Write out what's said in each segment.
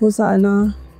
ሆሳዕና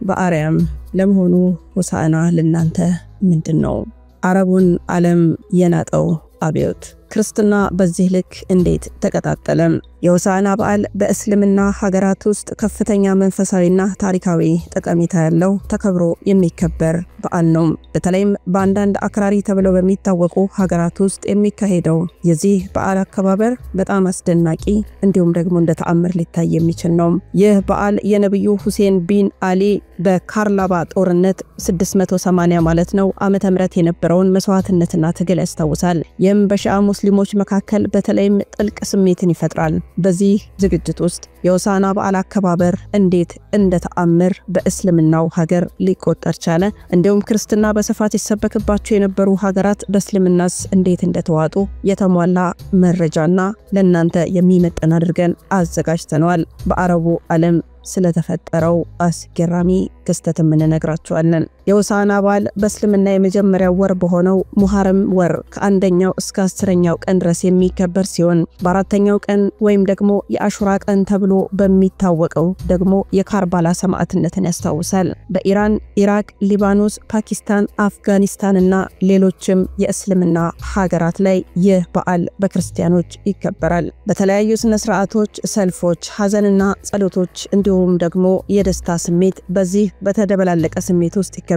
በአርያም ለመሆኑ ሆሳዕና ለናንተ ምንድነው? አረቡን ዓለም የናጠው አብዮት ክርስትና በዚህ ልክ እንዴት ተቀጣጠለም? የሆሳዕና በዓል በእስልምና ሀገራት ውስጥ ከፍተኛ መንፈሳዊና ታሪካዊ ጠቀሜታ ያለው ተከብሮ የሚከበር በዓል ነው። በተለይም በአንዳንድ አክራሪ ተብለው በሚታወቁ ሀገራት ውስጥ የሚካሄደው የዚህ በዓል አከባበር በጣም አስደናቂ እንዲሁም ደግሞ እንደ ተአምር ሊታይ የሚችል ነው። ይህ በዓል የነብዩ ሁሴን ቢን አሊ በካርላባ ጦርነት 680 ማለት ነው ዓመተ ምህረት የነበረውን መስዋዕትነትና ትግል ያስታውሳል። ይህም በሺዓ ሙስሊሞች መካከል በተለይም ጥልቅ ስሜትን ይፈጥራል። በዚህ ዝግጅት ውስጥ የሆሳዕና በዓል አከባበር እንዴት እንደ ተአምር በእስልምናው ሀገር ሊቆጠር ቻለ? እንዲሁም ክርስትና በስፋት ይሰበክባቸው የነበሩ ሀገራት በእስልምናስ እንዴት እንደተዋጡ የተሟላ መረጃና ለናንተ የሚመጥን አድርገን አዘጋጅተናል። በአረቡ ዓለም ስለተፈጠረው አስገራሚ ክስተት እንነግራችኋለን። የሆሳዕና በዓል በእስልምና የመጀመሪያው ወር በሆነው ሙሐረም ወር ከአንደኛው እስከ 10ኛው ቀን ድረስ የሚከበር ሲሆን በአራተኛው ቀን ወይም ደግሞ የአሹራ ቀን ተብሎ በሚታወቀው ደግሞ የካርባላ ሰማዕትነትን ያስታውሳል። በኢራን፣ ኢራቅ፣ ሊባኖስ፣ ፓኪስታን፣ አፍጋኒስታን እና ሌሎችም የእስልምና ሀገራት ላይ ይህ በዓል በክርስቲያኖች ይከበራል። በተለያዩ ስነ ስርዓቶች፣ ሰልፎች፣ ሐዘንና ጸሎቶች እንዲሁም ደግሞ የደስታ ስሜት በዚህ በተደበላለቀ ስሜት ውስጥ ይከበራል።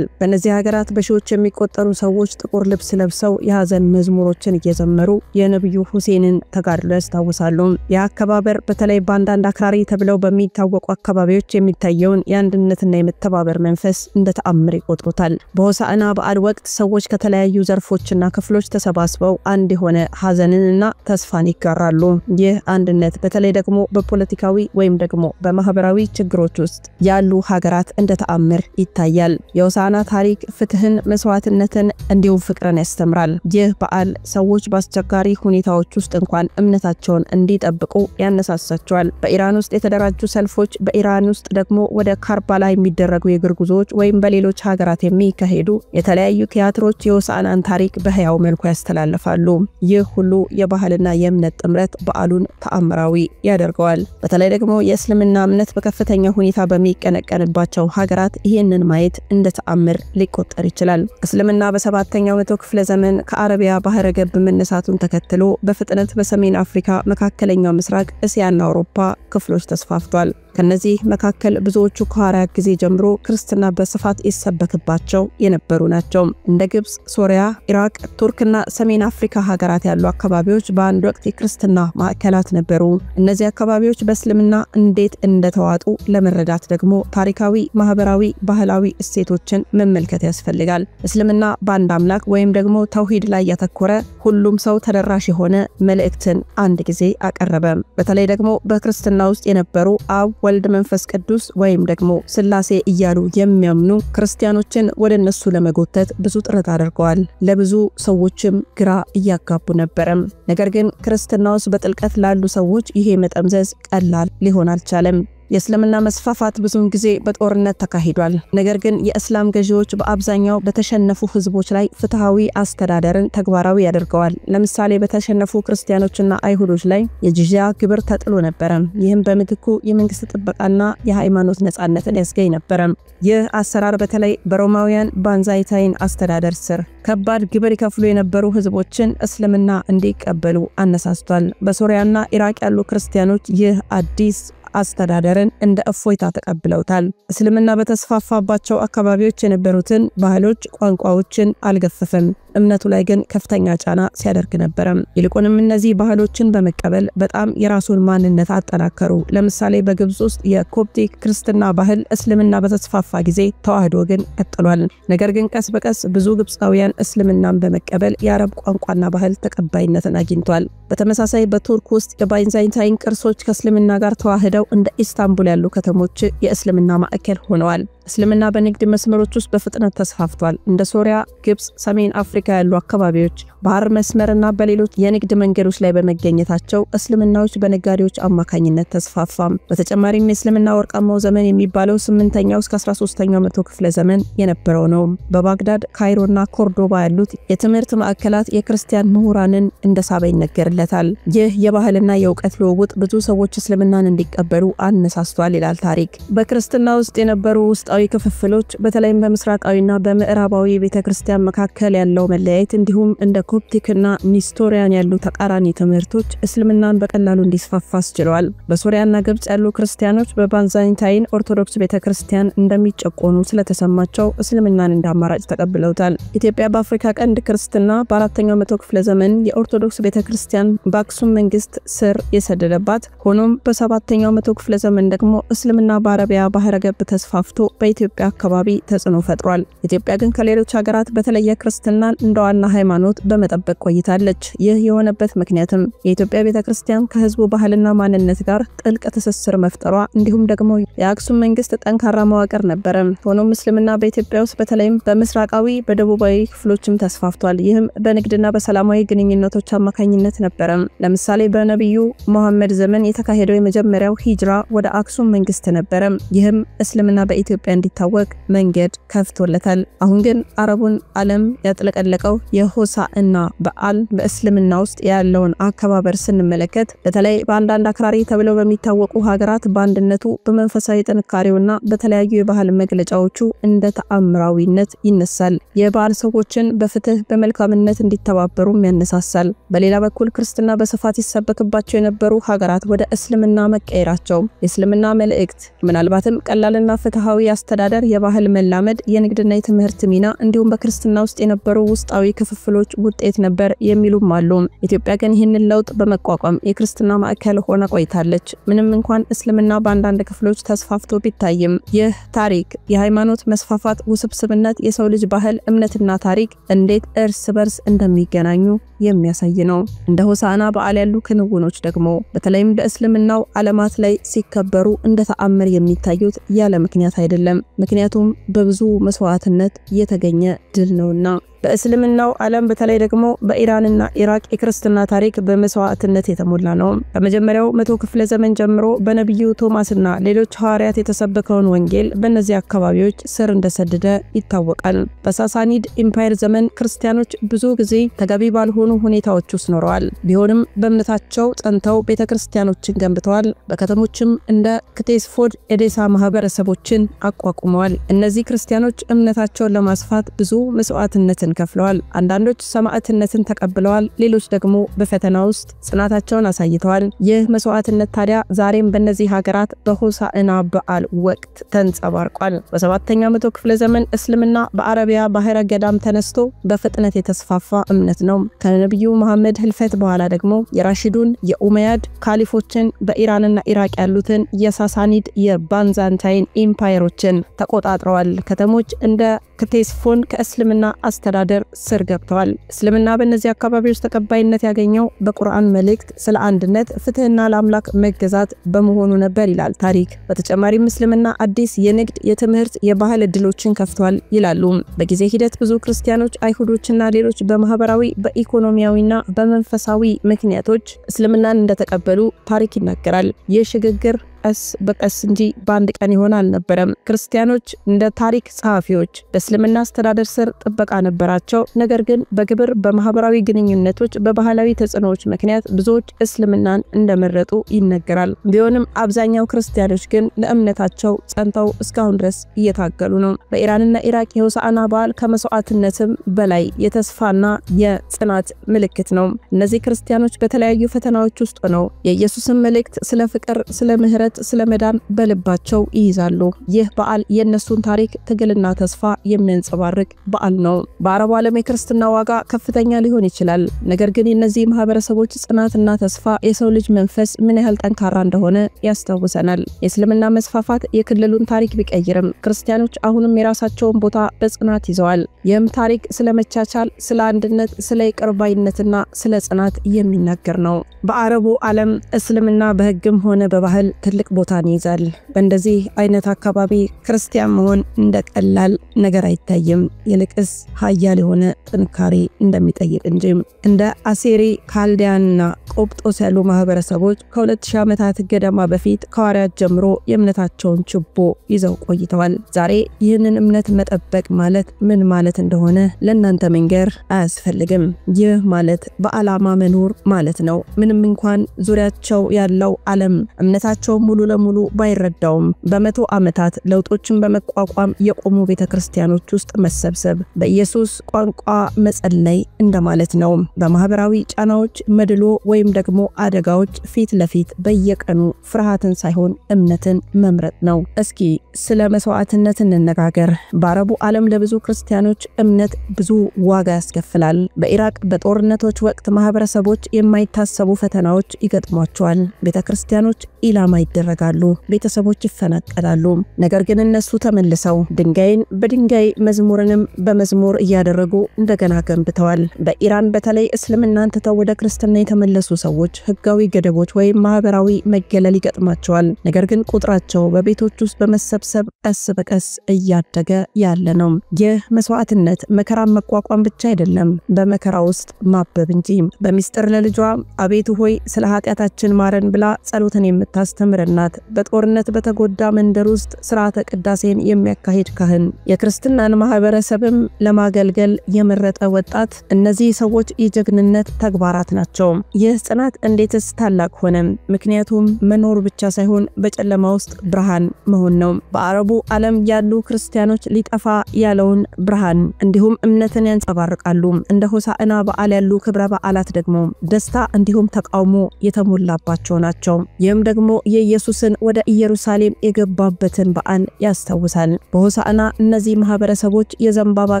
በእነዚህ ሀገራት በሺዎች የሚቆጠሩ ሰዎች ጥቁር ልብስ ለብሰው የሐዘን መዝሙሮችን እየዘመሩ የነብዩ ሁሴንን ተጋድሎ ያስታውሳሉ። የአከባበር በተለይ በአንዳንድ አክራሪ ተብለው በሚታወቁ አካባቢዎች የሚታየውን የአንድነትና የመተባበር መንፈስ እንደ ተአምር ይቆጥሩታል። በሆሳዕና በዓል ወቅት ሰዎች ከተለያዩ ዘርፎችና ክፍሎች ተሰባስበው አንድ የሆነ ሐዘንንና ተስፋን ይጋራሉ። ይህ አንድነት በተለይ ደግሞ በፖለቲካዊ ወይም ደግሞ በማህበራዊ ችግሮች ውስጥ ያሉ ሀገራት እንደ ተአምር ይታያል። የሆሳዕና ታሪክ ፍትህን፣ መስዋዕትነትን እንዲሁም ፍቅርን ያስተምራል። ይህ በዓል ሰዎች በአስቸጋሪ ሁኔታዎች ውስጥ እንኳን እምነታቸውን እንዲጠብቁ ያነሳሳቸዋል። በኢራን ውስጥ የተደራጁ ሰልፎች፣ በኢራን ውስጥ ደግሞ ወደ ካርባላ የሚደረጉ የእግር ጉዞዎች ወይም በሌሎች ሀገራት የሚካሄዱ የተለያዩ ቲያትሮች የሆሳዕናን ታሪክ በህያው መልኩ ያስተላልፋሉ። ይህ ሁሉ የባህልና የእምነት ጥምረት በዓሉን ተአምራዊ ያደርገዋል። በተለይ ደግሞ የእስልምና እምነት በከፍተኛ ሁኔታ በሚቀነቀንባቸው ሀገራት ይህንን ማየት እንደ ተአምር ሊቆጠር ይችላል። እስልምና በ7ኛው መቶ ክፍለ ዘመን ከአረቢያ ባህረ ገብ መነሳቱን ተከትሎ በፍጥነት በሰሜን አፍሪካ፣ መካከለኛው ምስራቅ፣ እስያና አውሮፓ ክፍሎች ተስፋፍቷል። ከነዚህ መካከል ብዙዎቹ ከሐዋርያት ጊዜ ጀምሮ ክርስትና በስፋት ይሰበክባቸው የነበሩ ናቸው። እንደ ግብጽ፣ ሶሪያ፣ ኢራቅ፣ ቱርክና ሰሜን አፍሪካ ሀገራት ያሉ አካባቢዎች በአንድ ወቅት የክርስትና ማዕከላት ነበሩ። እነዚህ አካባቢዎች በእስልምና እንዴት እንደተዋጡ ለመረዳት ደግሞ ታሪካዊ፣ ማህበራዊ፣ ባህላዊ እሴቶችን መመልከት ያስፈልጋል። እስልምና በአንድ አምላክ ወይም ደግሞ ተውሂድ ላይ ያተኮረ ሁሉም ሰው ተደራሽ የሆነ መልእክትን አንድ ጊዜ አቀረበ። በተለይ ደግሞ በክርስትና ውስጥ የነበሩ አብ፣ ወልድ፣ መንፈስ ቅዱስ ወይም ደግሞ ስላሴ እያሉ የሚያምኑ ክርስቲያኖችን ወደ እነሱ ለመጎተት ብዙ ጥረት አድርገዋል። ለብዙ ሰዎችም ግራ እያጋቡ ነበር። ነገር ግን ክርስትናውስ በጥልቀት ላሉ ሰዎች ይሄ መጠምዘዝ ቀላል ሊሆን አልቻለም። የእስልምና መስፋፋት ብዙውን ጊዜ በጦርነት ተካሂዷል። ነገር ግን የእስላም ገዢዎች በአብዛኛው በተሸነፉ ህዝቦች ላይ ፍትሃዊ አስተዳደርን ተግባራዊ ያደርገዋል። ለምሳሌ በተሸነፉ ክርስቲያኖችና አይሁዶች ላይ የጂዝያ ግብር ተጥሎ ነበር። ይህም በምትኩ የመንግስት ጥበቃና የሃይማኖት ነጻነትን ያስገኝ ነበር። ይህ አሰራር በተለይ በሮማውያን ባንዛይታይን አስተዳደር ስር ከባድ ግብር ይከፍሉ የነበሩ ህዝቦችን እስልምና እንዲቀበሉ አነሳስቷል። በሶሪያና ኢራቅ ያሉ ክርስቲያኖች ይህ አዲስ አስተዳደርን እንደ እፎይታ ተቀብለውታል። እስልምና በተስፋፋባቸው አካባቢዎች የነበሩትን ባህሎች፣ ቋንቋዎችን አልገፈፈም። እምነቱ ላይ ግን ከፍተኛ ጫና ሲያደርግ ነበር። ይልቁንም እነዚህ ባህሎችን በመቀበል በጣም የራሱን ማንነት አጠናከሩ። ለምሳሌ በግብጽ ውስጥ የኮፕቲክ ክርስትና ባህል እስልምና በተስፋፋ ጊዜ ተዋህዶ ግን ቀጥሏል። ነገር ግን ቀስ በቀስ ብዙ ግብጻውያን እስልምናን በመቀበል የአረብ ቋንቋና ባህል ተቀባይነትን አግኝቷል። በተመሳሳይ በቱርክ ውስጥ የባይዛንታይን ቅርሶች ከእስልምና ጋር ተዋህደው እንደ ኢስታንቡል ያሉ ከተሞች የእስልምና ማዕከል ሆነዋል። እስልምና በንግድ መስመሮች ውስጥ በፍጥነት ተስፋፍቷል። እንደ ሶሪያ፣ ግብጽ፣ ሰሜን አፍሪካ ያሉ አካባቢዎች ባህር መስመርና በሌሎች የንግድ መንገዶች ላይ በመገኘታቸው እስልምናዎች በነጋዴዎች አማካኝነት ተስፋፋም። በተጨማሪም የእስልምና ወርቃማው ዘመን የሚባለው 8ኛው እስከ 13ኛው መቶ ክፍለ ዘመን የነበረው ነው። በባግዳድ፣ ካይሮና ኮርዶባ ያሉት የትምህርት ማዕከላት የክርስቲያን ምሁራንን እንደሳበ ይነገርለታል። ይህ የባህልና የእውቀት ልውውጥ ብዙ ሰዎች እስልምናን እንዲቀበሉ አነሳስቷል ይላል ታሪክ። በክርስትና ውስጥ የነበሩ ውስጣዊ ክፍፍሎች በተለይም በምስራቃዊና በምዕራባዊ ቤተክርስቲያን መካከል ያለው መለያየት እንዲሁም እንደ ኮፕቲክና ኒስቶሪያን ያሉ ተቃራኒ ትምህርቶች እስልምናን በቀላሉ እንዲስፋፋ አስችለዋል። በሶሪያና ግብጽ ያሉ ክርስቲያኖች በባይዛንታይን ኦርቶዶክስ ቤተክርስቲያን እንደሚጨቆኑ ስለተሰማቸው እስልምናን እንደ አማራጭ ተቀብለውታል። ኢትዮጵያ በአፍሪካ ቀንድ ክርስትና በ4ኛው መቶ ክፍለ ዘመን የኦርቶዶክስ ቤተክርስቲያን በአክሱም መንግስት ስር የሰደደባት ሆኖም በ7ኛው መቶ ክፍለ ዘመን ደግሞ እስልምና በአረቢያ ባህረ ገብ ተስፋፍቶ በኢትዮጵያ አካባቢ ተጽዕኖ ፈጥሯል። ኢትዮጵያ ግን ከሌሎች ሀገራት በተለየ ክርስትናን እንደ ዋና ሃይማኖት በመጠበቅ ቆይታለች። ይህ የሆነበት ምክንያትም የኢትዮጵያ ቤተክርስቲያን ከህዝቡ ባህልና ማንነት ጋር ጥልቅ ትስስር መፍጠሯ እንዲሁም ደግሞ የአክሱም መንግስት ጠንካራ መዋቅር ነበረ። ሆኖም እስልምና በኢትዮጵያ ውስጥ በተለይም በምስራቃዊ በደቡባዊ ክፍሎችም ተስፋፍቷል። ይህም በንግድና በሰላማዊ ግንኙነቶች አማካኝነት ነበረ። ለምሳሌ በነብዩ መሐመድ ዘመን የተካሄደው የመጀመሪያው ሂጅራ ወደ አክሱም መንግስት ነበረ። ይህም እስልምና በኢትዮጵያ እንዲታወቅ መንገድ ከፍቶለታል። አሁን ግን አረቡን ዓለም ያጥለቀለቀው የሆሳዕና በዓል በእስልምና ውስጥ ያለውን አከባበር ስንመለከት በተለይ በአንዳንድ አክራሪ ተብለው በሚታወቁ ሀገራት በአንድነቱ በመንፈሳዊ ጥንካሬውና በተለያዩ የባህል መግለጫዎቹ እንደ ተአምራዊነት ይነሳል። የባህል ሰዎችን በፍትህ በመልካምነት እንዲተባበሩም ያነሳሳል። በሌላ በኩል ክርስትና በስፋት ይሰበክባቸው የነበሩ ሀገራት ወደ እስልምና መቀየራቸው የእስልምና መልእክት ምናልባትም ቀላልና ፍትሃዊ አስተዳደር፣ የባህል መላመድ፣ የንግድና የትምህርት ሚና እንዲሁም በክርስትና ውስጥ የነበሩ ውስጣዊ ክፍፍሎች ውጤት ነበር የሚሉም አሉ። ኢትዮጵያ ግን ይህንን ለውጥ በመቋቋም የክርስትና ማዕከል ሆና ቆይታለች። ምንም እንኳን እስልምና በአንዳንድ ክፍሎች ተስፋፍቶ ቢታይም ይህ ታሪክ የሃይማኖት መስፋፋት ውስብስብነት፣ የሰው ልጅ ባህል፣ እምነትና ታሪክ እንዴት እርስ በርስ እንደሚገናኙ የሚያሳይ ነው። እንደ ሆሳዕና በዓል ያሉ ክንውኖች ደግሞ በተለይም በእስልምናው ዓለማት ላይ ሲከበሩ እንደ ተአምር የሚታዩት ያለ ምክንያት አይደለም። ምክንያቱም በብዙ መስዋዕትነት የተገኘ ድል ነውና። በእስልምናው ዓለም በተለይ ደግሞ በኢራንና ኢራቅ የክርስትና ታሪክ በመስዋዕትነት የተሞላ ነው። ከመጀመሪያው መቶ ክፍለ ዘመን ጀምሮ በነብዩ ቶማስና ሌሎች ሐዋርያት የተሰበከውን ወንጌል በእነዚህ አካባቢዎች ስር እንደሰደደ ይታወቃል። በሳሳኒድ ኢምፓየር ዘመን ክርስቲያኖች ብዙ ጊዜ ተገቢ ባልሆኑ ሁኔታዎች ውስጥ ኖረዋል። ቢሆንም በእምነታቸው ጸንተው ቤተክርስቲያኖችን ገንብተዋል። በከተሞችም እንደ ክቴስፎድ ኤዴሳ ማህበረሰቦችን አቋቁመዋል። እነዚህ ክርስቲያኖች እምነታቸውን ለማስፋት ብዙ መስዋዕትነት ከፍለዋል። አንዳንዶች ሰማዕትነትን ተቀብለዋል፣ ሌሎች ደግሞ በፈተና ውስጥ ጽናታቸውን አሳይተዋል። ይህ መስዋዕትነት ታዲያ ዛሬም በእነዚህ ሀገራት በሆሳዕና በዓል ወቅት ተንጸባርቋል። በ7ኛው መቶ ክፍለ ዘመን እስልምና በአረቢያ ባህረ ገዳም ተነስቶ በፍጥነት የተስፋፋ እምነት ነው። ከነብዩ መሐመድ ህልፈት በኋላ ደግሞ የራሺዱን የኡመያድ ካሊፎችን በኢራንና ኢራቅ ያሉትን የሳሳኒድ የባይዛንታይን ኢምፓየሮችን ተቆጣጥረዋል። ከተሞች እንደ ክቴስፎን ከእስልምና አስተዳደር ስር ገብተዋል። እስልምና በእነዚህ አካባቢዎች ተቀባይነት ያገኘው በቁርአን መልእክት ስለ አንድነት፣ ፍትህና ለአምላክ መገዛት በመሆኑ ነበር ይላል ታሪክ። በተጨማሪም እስልምና አዲስ የንግድ፣ የትምህርት፣ የባህል እድሎችን ከፍቷል ይላሉ። በጊዜ ሂደት ብዙ ክርስቲያኖች፣ አይሁዶችና ሌሎች በማህበራዊ በኢኮኖሚያዊና በመንፈሳዊ ምክንያቶች እስልምናን እንደተቀበሉ ታሪክ ይናገራል። ይህ ሽግግር ቀስ በቀስ እንጂ በአንድ ቀን ይሆን አልነበረም። ክርስቲያኖች እንደ ታሪክ ጸሐፊዎች በእስልምና አስተዳደር ስር ጥበቃ ነበራቸው። ነገር ግን በግብር፣ በማህበራዊ ግንኙነቶች፣ በባህላዊ ተጽዕኖዎች ምክንያት ብዙዎች እስልምናን እንደመረጡ ይነገራል። ቢሆንም አብዛኛው ክርስቲያኖች ግን ለእምነታቸው ጸንተው እስካሁን ድረስ እየታገሉ ነው። በኢራንና ኢራቅ የሆሳዕና በዓል ከመስዋዕትነትም በላይ የተስፋና የጽናት ምልክት ነው። እነዚህ ክርስቲያኖች በተለያዩ ፈተናዎች ውስጥ ነው የኢየሱስን መልእክት ስለ ፍቅር፣ ስለ ምህረት፣ ስለ መዳን በልባቸው ይይዛሉ። ይህ በዓል የነሱን ታሪክ፣ ትግልና ተስፋ የሚያንጸባርቅ በዓል ነው። በአረቡ ዓለም የክርስትና ዋጋ ከፍተኛ ሊሆን ይችላል። ነገር ግን የነዚህ ማህበረሰቦች ጽናትና ተስፋ የሰው ልጅ መንፈስ ምን ያህል ጠንካራ እንደሆነ ያስታውሰናል። የእስልምና መስፋፋት የክልሉን ታሪክ ቢቀይርም ክርስቲያኖች አሁንም የራሳቸውን ቦታ በጽናት ይዘዋል። ይህም ታሪክ ስለ መቻቻል፣ ስለ አንድነት፣ ስለ ይቅርባይነትና ስለ ጽናት የሚናገር ነው። በአረቡ ዓለም እስልምና በህግም ሆነ በባህል ትልቅ ቦታን ይዛል። በእንደዚህ አይነት አካባቢ ክርስቲያን መሆን እንደቀላል ነገር አይታይም። ይልቅስ ኃያል የሆነ ጥንካሬ እንደሚጠይቅ እንጂ። እንደ አሴሪ፣ ካልዲያንና ቆጵጦስ ያሉ ማህበረሰቦች ከ2000 ዓመታት ገደማ በፊት ከሐዋርያት ጀምሮ የእምነታቸውን ችቦ ይዘው ቆይተዋል። ዛሬ ይህንን እምነት መጠበቅ ማለት ምን ማለት እንደሆነ ለእናንተ መንገር አያስፈልግም። ይህ ማለት በዓላማ መኖር ማለት ነው። ምንም እንኳን ዙሪያቸው ያለው ዓለም እምነታቸው ሙሉ ለሙሉ ባይረዳውም በመቶ ዓመታት ለውጦችን በመቋቋም የቆሙ ቤተክርስቲያኖች ውስጥ መሰብሰብ በኢየሱስ ቋንቋ መጸለይ እንደማለት ነው። በማህበራዊ ጫናዎች፣ መድሎ ወይም ደግሞ አደጋዎች ፊት ለፊት በየቀኑ ፍርሃትን ሳይሆን እምነትን መምረጥ ነው። እስኪ ስለ መስዋዕትነት እንነጋገር። በአረቡ ዓለም ለብዙ ክርስቲያኖች እምነት ብዙ ዋጋ ያስከፍላል። በኢራቅ በጦርነቶች ወቅት ማህበረሰቦች የማይታሰቡ ፈተናዎች ይገጥሟቸዋል። ቤተክርስቲያኖች ኢላማ ይደረጋሉ፣ ቤተሰቦች ይፈናቀላሉ። ነገር ግን እነሱ ተመልሰው ድንጋይን በድንጋይ መዝሙርንም በመዝሙር እያደረጉ እንደገና ገንብተዋል። በኢራን በተለይ እስልምናን ተተው ወደ ክርስትና የተመለሱ ሰዎች ህጋዊ ገደቦች ወይም ማህበራዊ መገለል ይገጥማቸዋል። ነገር ግን ቁጥራቸው በቤቶች ውስጥ በመሰብሰብ ቀስ በቀስ እያደገ ያለ ነው። ይህ መስዋዕትነት መከራን መቋቋም ብቻ አይደለም፣ በመከራ ውስጥ ማበብ እንጂ። በሚስጥር ለልጇ አቤቱ ሆይ ስለ ኃጢያታችን ማረን ብላ ጸሎትን የምታስተምር እናት፣ በጦርነት በተጎዳ መንደር ውስጥ ሥርዓተ ቅዳሴን የሚያካሂድ ካህን፣ የክርስትናን ማህበረሰብም ለማገልገል የመረጠ ወጣት፣ እነዚህ ሰዎች የጀግንነት ተግባራት ናቸው። ይህ ጽናት እንዴትስ ታላቅ ሆነ? ምክንያቱም መኖር ብቻ ሳይሆን በጨለማ ውስጥ ብርሃን መሆን ነው። በአረቡ ዓለም ያሉ ክርስቲያኖች ሊጠፋ ያለውን ብርሃን እንዲሁም እምነትን ያንጸባርቃሉ። እንደ ሆሳዕና በዓል ያሉ ክብረ በዓላት ደግሞ ደስታ እንዲሁም ተቃውሞ የተሞላባቸው ናቸው። ይህም ደግሞ የኢየሱስን ወደ ኢየሩሳሌም የገባበትን በዓል ያስታውሳል። በሆሳዕና እነዚህ ማህበረሰቦች የዘንባባ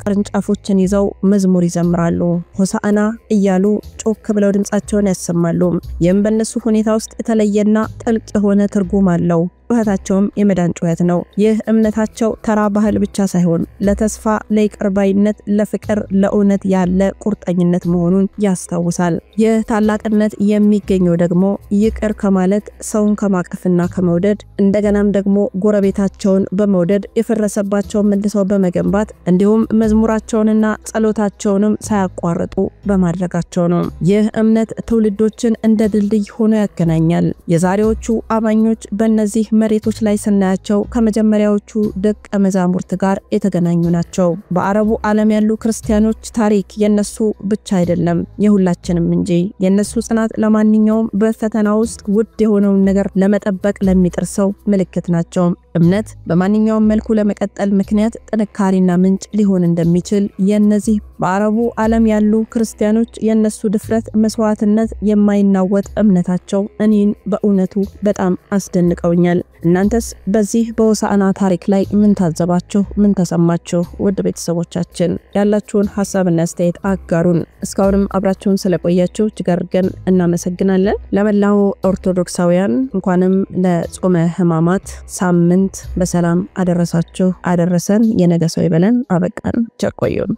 ቅርንጫፎችን ይዘው መዝሙር ይዘምራሉ። ሆሳዕና እያሉ ጮክ ብለው ድምጻቸውን ያሰማሉ። ይህም በእነሱ ሁኔታ ውስጥ የተለየና ጥልቅ የሆነ ትርጉም አለው። ጩኸታቸውም የመዳን ጩኸት ነው። ይህ እምነታቸው ተራ ባህል ብቻ ሳይሆን ለተስፋ፣ ለይቅርባይነት፣ ለፍቅር፣ ለእውነት ያለ ቁርጠኝነት መሆኑን ያስታውሳል። ይህ ታላቅነት የሚገኘው ደግሞ ይቅር ከማለት፣ ሰውን ከማቀፍና ከመውደድ፣ እንደገናም ደግሞ ጎረቤታቸውን በመውደድ የፈረሰባቸውን መልሰው በመገንባት እንዲሁም መዝሙራቸውንና ጸሎታቸውንም ሳያቋርጡ በማድረጋቸው ነው። ይህ እምነት ትውልዶችን እንደ ድልድይ ሆኖ ያገናኛል። የዛሬዎቹ አማኞች በእነዚህ መሬቶች ላይ ስናያቸው ከመጀመሪያዎቹ ደቀ መዛሙርት ጋር የተገናኙ ናቸው። በአረቡ ዓለም ያሉ ክርስቲያኖች ታሪክ የነሱ ብቻ አይደለም፣ የሁላችንም እንጂ። የነሱ ጽናት ለማንኛውም በፈተና ውስጥ ውድ የሆነውን ነገር ለመጠበቅ ለሚጥር ሰው ምልክት ናቸው። እምነት በማንኛውም መልኩ ለመቀጠል ምክንያት፣ ጥንካሬና ምንጭ ሊሆን እንደሚችል የነዚህ በአረቡ ዓለም ያሉ ክርስቲያኖች የነሱ ድፍረት፣ መስዋዕትነት፣ የማይናወጥ እምነታቸው እኔን በእውነቱ በጣም አስደንቀውኛል። እናንተስ በዚህ በሆሳዕና ታሪክ ላይ ምን ታዘባችሁ? ምን ተሰማችሁ? ውድ ቤተሰቦቻችን ያላችሁን ሐሳብና አስተያየት አጋሩን። እስካሁንም አብራችሁን ስለቆያችሁ እጅግ አድርገን እናመሰግናለን። ለመላው ኦርቶዶክሳውያን እንኳንም ለጾመ ሕማማት ሳምንት በሰላም አደረሳችሁ አደረሰን። የነገ ሰው ይበለን። አበቃን። ቸር ቆዩን።